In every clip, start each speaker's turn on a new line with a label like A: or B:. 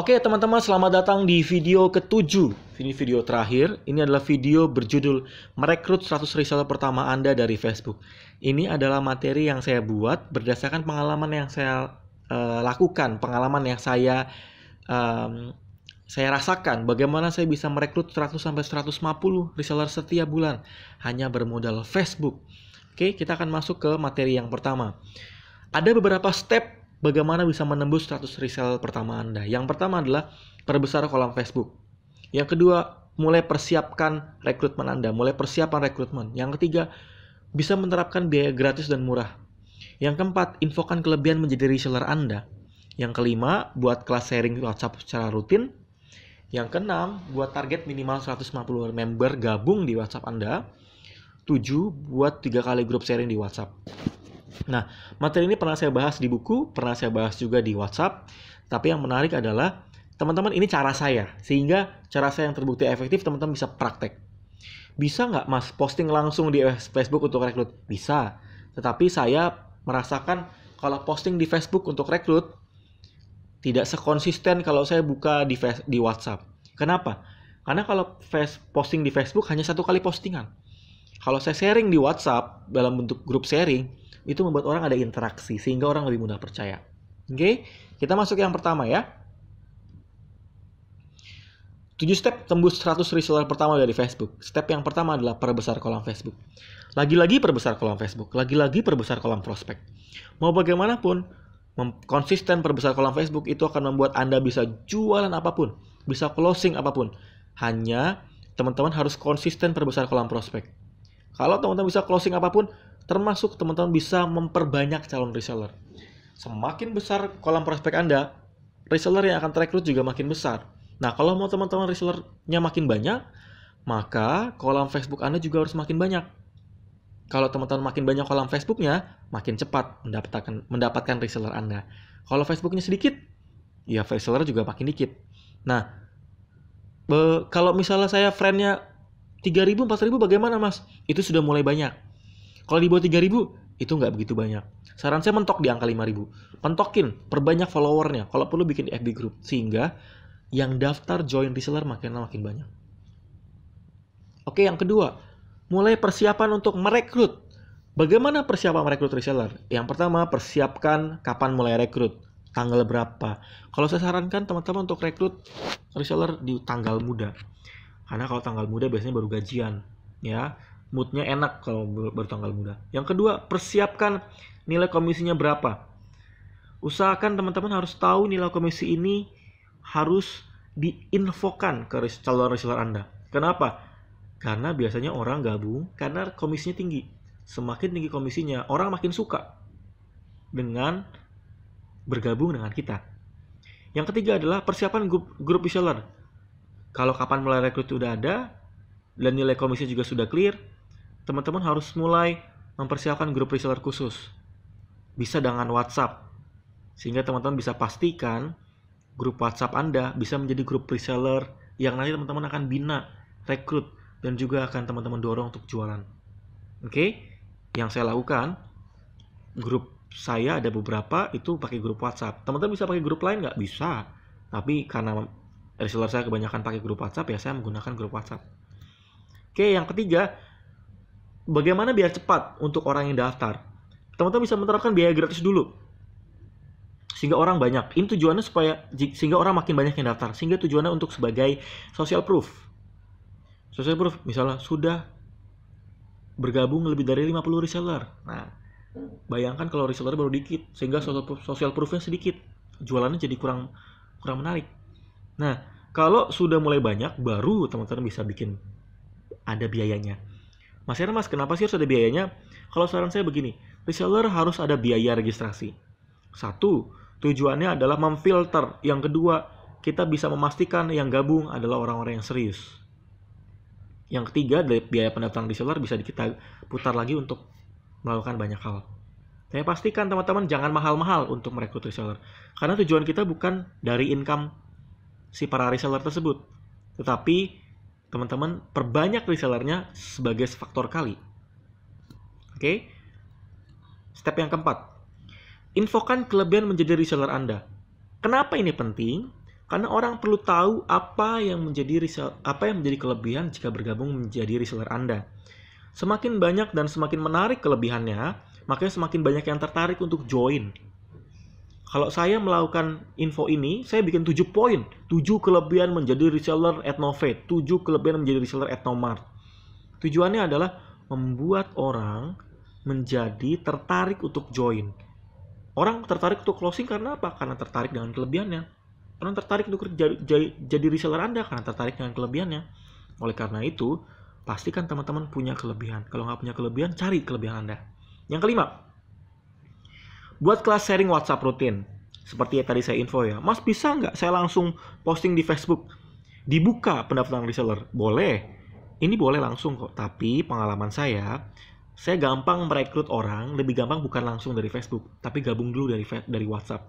A: Oke teman-teman, selamat datang di video ke-7. Ini video terakhir. Ini adalah video berjudul Merekrut 100 reseller pertama Anda dari Facebook. Ini adalah materi yang saya buat berdasarkan pengalaman yang saya lakukan, pengalaman yang saya rasakan. Bagaimana saya bisa merekrut 100-150 reseller setiap bulan hanya bermodal Facebook. Oke, kita akan masuk ke materi yang pertama. Ada beberapa step bagaimana bisa menembus 100 reseller pertama Anda. Yang pertama adalah perbesar kolom Facebook. Yang kedua, mulai persiapkan rekrutmen Anda, mulai persiapan rekrutmen. Yang ketiga, bisa menerapkan biaya gratis dan murah. Yang keempat, infokan kelebihan menjadi reseller Anda. Yang kelima, buat kelas sharing WhatsApp secara rutin. Yang keenam, buat target minimal 150 member gabung di WhatsApp Anda. 7, buat 3 kali grup sharing di WhatsApp. Nah, materi ini pernah saya bahas di buku, pernah saya bahas juga di WhatsApp. Tapi yang menarik adalah, teman-teman, ini cara saya. Sehingga cara saya yang terbukti efektif, teman-teman bisa praktek. Bisa nggak, Mas, posting langsung di Facebook untuk rekrut? Bisa. Tetapi saya merasakan kalau posting di Facebook untuk rekrut, tidak sekonsisten kalau saya buka di WhatsApp. Kenapa? Karena kalau posting di Facebook hanya 1 kali postingan. Kalau saya sharing di WhatsApp dalam bentuk grup sharing, itu membuat orang ada interaksi, sehingga orang lebih mudah percaya. Oke, kita masuk yang pertama ya. 7 step tembus 100 reseller pertama dari Facebook. Step yang pertama adalah perbesar kolom Facebook. Lagi-lagi perbesar kolom Facebook, lagi-lagi perbesar kolom prospek. Mau bagaimanapun, konsisten perbesar kolom Facebook itu akan membuat Anda bisa jualan apapun, bisa closing apapun. Hanya teman-teman harus konsisten perbesar kolom prospek. Kalau teman-teman bisa closing apapun, termasuk teman-teman bisa memperbanyak calon reseller. Semakin besar kolam prospek Anda, reseller yang akan terekrut juga makin besar. Nah, kalau mau teman-teman resellernya makin banyak, maka kolam Facebook Anda juga harus makin banyak. Kalau teman-teman makin banyak kolam Facebooknya, makin cepat mendapatkan reseller Anda. Kalau Facebooknya sedikit, ya reseller juga makin dikit. Nah, kalau misalnya saya friend-nya 3.000, 4.000 bagaimana, Mas? Itu sudah mulai banyak. Kalau di bawah 3.000, itu nggak begitu banyak. Saran saya mentok di angka 5.000. Pentokin, perbanyak followernya. Kalau perlu bikin di FB group. Sehingga yang daftar join reseller makin banyak. Oke, yang kedua, mulai persiapan untuk merekrut. Bagaimana persiapan merekrut reseller? Yang pertama, persiapkan kapan mulai rekrut. Tanggal berapa. Kalau saya sarankan teman-teman untuk rekrut reseller di tanggal muda. Karena kalau tanggal muda biasanya baru gajian. Ya, moodnya enak kalau bertanggal muda. Yang kedua, persiapkan nilai komisinya berapa. Usahakan teman-teman harus tahu nilai komisi ini harus diinfokan ke calon reseller Anda. Kenapa? Karena biasanya orang gabung karena komisinya tinggi. Semakin tinggi komisinya, orang makin suka dengan bergabung dengan kita. Yang ketiga adalah persiapan grup reseller. Kalau kapan mulai rekrut sudah ada, dan nilai komisi juga sudah clear, teman-teman harus mulai mempersiapkan grup reseller khusus. Bisa dengan WhatsApp. Sehingga teman-teman bisa pastikan grup WhatsApp Anda bisa menjadi grup reseller yang nanti teman-teman akan bina, rekrut, dan juga akan teman-teman dorong untuk jualan. Oke? Yang saya lakukan, grup saya ada beberapa itu pakai grup WhatsApp. Teman-teman bisa pakai grup lain nggak? Bisa. Tapi karena reseller saya kebanyakan pakai grup WhatsApp, ya saya menggunakan grup WhatsApp. Oke, yang ketiga, bagaimana biar cepat untuk orang yang daftar? Teman-teman bisa menerapkan biaya gratis dulu. Sehingga orang banyak. Ini tujuannya sehingga orang makin banyak yang daftar. Sehingga tujuannya untuk sebagai social proof. Social proof, misalnya sudah bergabung lebih dari 50 reseller. Nah, bayangkan kalau reseller baru dikit. Sehingga social proof-nya sedikit. Jualannya jadi kurang menarik. Nah, kalau sudah mulai banyak, baru teman-teman bisa bikin ada biayanya. Mas Hera, Mas, kenapa sih harus ada biayanya? Kalau saran saya begini, reseller harus ada biaya registrasi. 1, tujuannya adalah memfilter. Yang kedua, kita bisa memastikan yang gabung adalah orang-orang yang serius. Yang ketiga, dari biaya pendaftaran reseller bisa kita putar lagi untuk melakukan banyak hal. Saya pastikan teman-teman jangan mahal-mahal untuk merekrut reseller. Karena tujuan kita bukan dari income si para reseller tersebut. Tetapi teman-teman perbanyak resellernya sebagai faktor kali. Oke. Step yang keempat, infokan kelebihan menjadi reseller Anda. Kenapa ini penting? Karena orang perlu tahu apa yang menjadi kelebihan jika bergabung menjadi reseller Anda. Semakin banyak dan semakin menarik kelebihannya, makanya semakin banyak yang tertarik untuk join. Kalau saya melakukan info ini, saya bikin 7 poin. 7 kelebihan menjadi reseller Etnovate, 7 kelebihan menjadi reseller Etnomart. Tujuannya adalah membuat orang menjadi tertarik untuk join. Orang tertarik untuk closing karena apa? Karena tertarik dengan kelebihannya. Orang tertarik untuk jadi reseller Anda karena tertarik dengan kelebihannya. Oleh karena itu, pastikan teman-teman punya kelebihan. Kalau nggak punya kelebihan, cari kelebihan Anda. Yang kelima, buat kelas sharing WhatsApp rutin. Seperti yang tadi saya info ya. Mas, bisa nggak saya langsung posting di Facebook? Dibuka pendaftaran reseller? Boleh. Ini boleh langsung kok. Tapi pengalaman saya gampang merekrut orang, lebih gampang bukan langsung dari Facebook, tapi gabung dulu dari WhatsApp.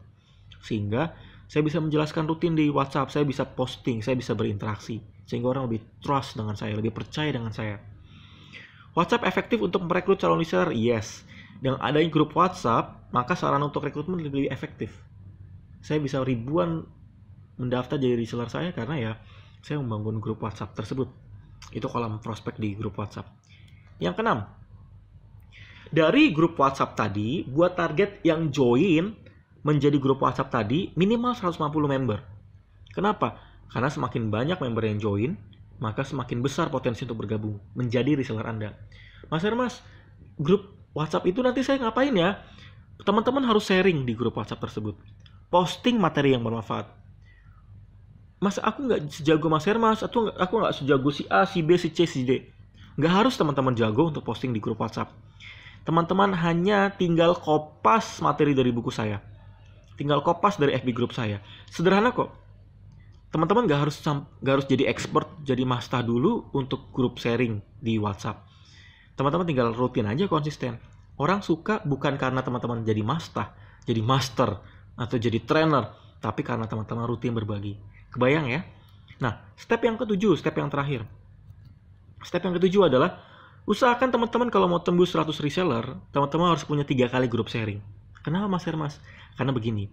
A: Sehingga saya bisa menjelaskan rutin di WhatsApp, saya bisa posting, saya bisa berinteraksi. Sehingga orang lebih trust dengan saya, lebih percaya dengan saya. WhatsApp efektif untuk merekrut calon reseller? Yes. Dengan adanya grup WhatsApp, maka sarana untuk rekrutmen lebih efektif. Saya bisa ribuan mendaftar jadi reseller saya karena ya saya membangun grup WhatsApp tersebut. Itu kolom prospek di grup WhatsApp. Yang keenam, dari grup WhatsApp tadi, buat target yang join menjadi grup WhatsApp tadi minimal 150 member. Kenapa? Karena semakin banyak member yang join, maka semakin besar potensi untuk bergabung menjadi reseller Anda. Mas Hermas, grup WhatsApp itu nanti saya ngapain ya? Teman-teman harus sharing di grup WhatsApp tersebut. Posting materi yang bermanfaat. Mas, aku nggak sejago Mas Hermas, aku nggak sejago si A, si B, si C, si D. Nggak harus teman-teman jago untuk posting di grup WhatsApp. Teman-teman hanya tinggal kopas materi dari buku saya. Tinggal kopas dari FB grup saya. Sederhana kok. Teman-teman gak harus jadi expert, jadi master dulu untuk grup sharing di WhatsApp. Teman-teman tinggal rutin aja, konsisten. Orang suka bukan karena teman-teman jadi master, atau jadi trainer, tapi karena teman-teman rutin berbagi. Kebayang ya? Nah, step yang ketujuh, step yang terakhir. Step yang ketujuh adalah usahakan teman-teman kalau mau tembus 100 reseller, teman-teman harus punya 3 kali grup sharing. Kenapa Mas Hermas? Karena begini,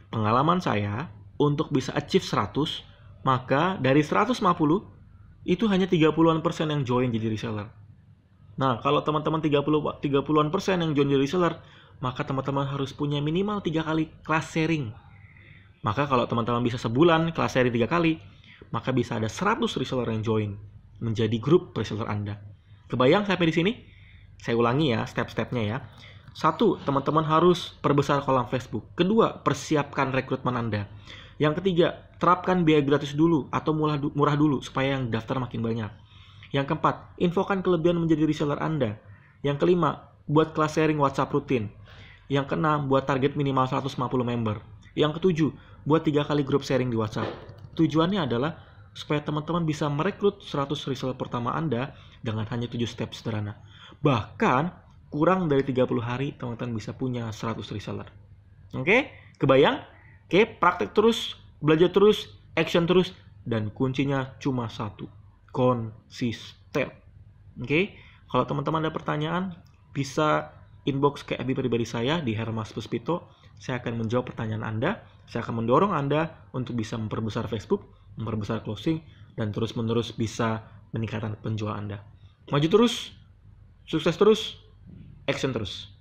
A: pengalaman saya untuk bisa achieve 100, maka dari 150, itu hanya 30-an% yang join jadi reseller. Nah, kalau teman-teman 30-an% yang join jadi reseller, maka teman-teman harus punya minimal 3 kali kelas sharing. Maka kalau teman-teman bisa sebulan kelas sharing 3 kali, maka bisa ada 100 reseller yang join menjadi grup reseller Anda. Kebayang sampai di sini? Saya ulangi ya, step-stepnya ya. 1. Teman-teman harus perbesar kolam Facebook. 2. Persiapkan rekrutmen Anda. Yang ketiga, terapkan biaya gratis dulu atau murah dulu supaya yang daftar makin banyak. Yang keempat, infokan kelebihan menjadi reseller Anda. Yang kelima, buat kelas sharing WhatsApp rutin. Yang keenam, buat target minimal 150 member. Yang ketujuh, buat 3 kali grup sharing di WhatsApp. Tujuannya adalah supaya teman-teman bisa merekrut 100 reseller pertama Anda dengan hanya 7 step sederhana. Bahkan kurang dari 30 hari teman-teman bisa punya 100 reseller. Oke? Kebayang? Oke, praktek terus, belajar terus, action terus, dan kuncinya cuma satu, konsisten. Oke? Kalau teman-teman ada pertanyaan, bisa inbox ke FB pribadi saya di Hermas Puspito. Saya akan menjawab pertanyaan Anda. Saya akan mendorong Anda untuk bisa memperbesar Facebook, memperbesar closing, dan terus-menerus bisa meningkatkan penjualan Anda. Maju terus, sukses terus, action terus.